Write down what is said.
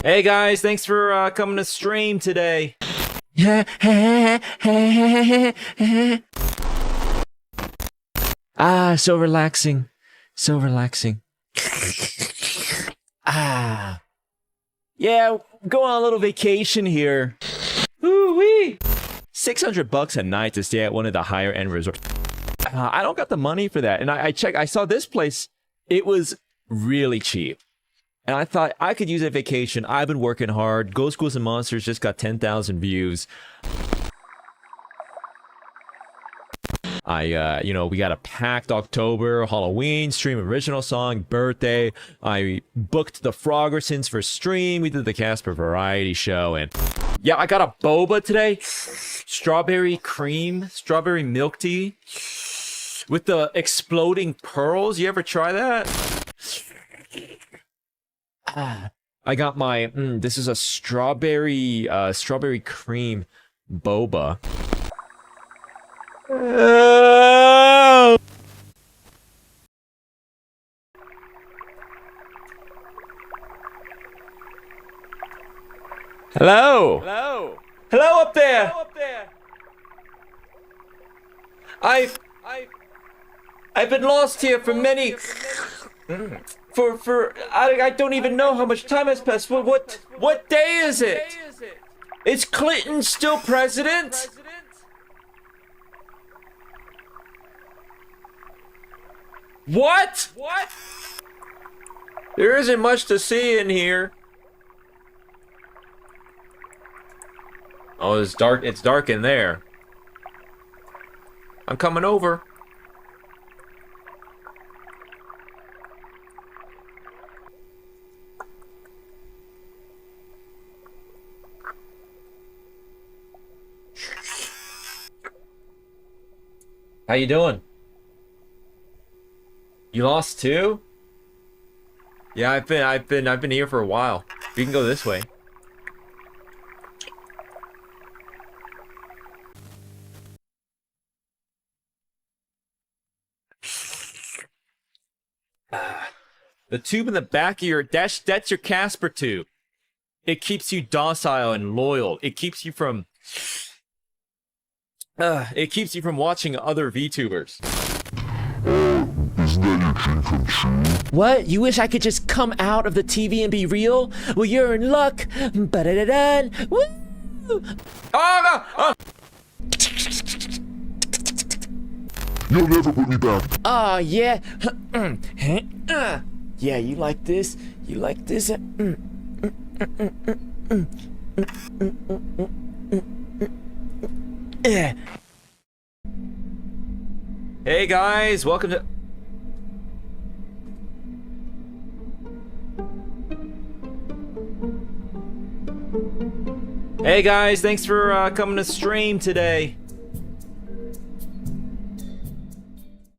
Hey guys, thanks for coming to stream today. Ah, so relaxing. So relaxing. Ah. Yeah, go on a little vacation here. Ooh-wee. $600 a night to stay at one of the higher end resorts. I don't got the money for that. And I checked, I saw this place. It was really cheap. And I thought I could use a vacation. I've been working hard. Ghost Ghouls and Monsters just got 10,000 views. You know, we got a packed October, Halloween, stream original song, birthday. I booked the Frogersons for stream. We did the Caspurr variety show. And yeah, I got a boba today. Strawberry cream, strawberry milk tea with the exploding pearls. You ever try that? I got my, this is a strawberry cream boba. Hello. Hello. Hello up there. Hello up there. I've been lost here for many. I don't even know how much time has passed. What day is it? Is Clinton still president? What? There isn't much to see in here. Oh, it's dark. It's dark in there. I'm coming over. How you doing? You lost too? Yeah, I've been here for a while. We can go this way. The tube in the back of your that's your Caspurr tube. It keeps you docile and loyal. It keeps you from watching other VTubers. Isn't that your dream come true? What? You wish I could just come out of the TV and be real? Well, you're in luck. Ba-da-da-dun. Woo! Oh, no! You'll never put me back. Oh, yeah. Yeah, you like this? You like this? Hey guys, welcome to... Hey guys, thanks for coming to stream today.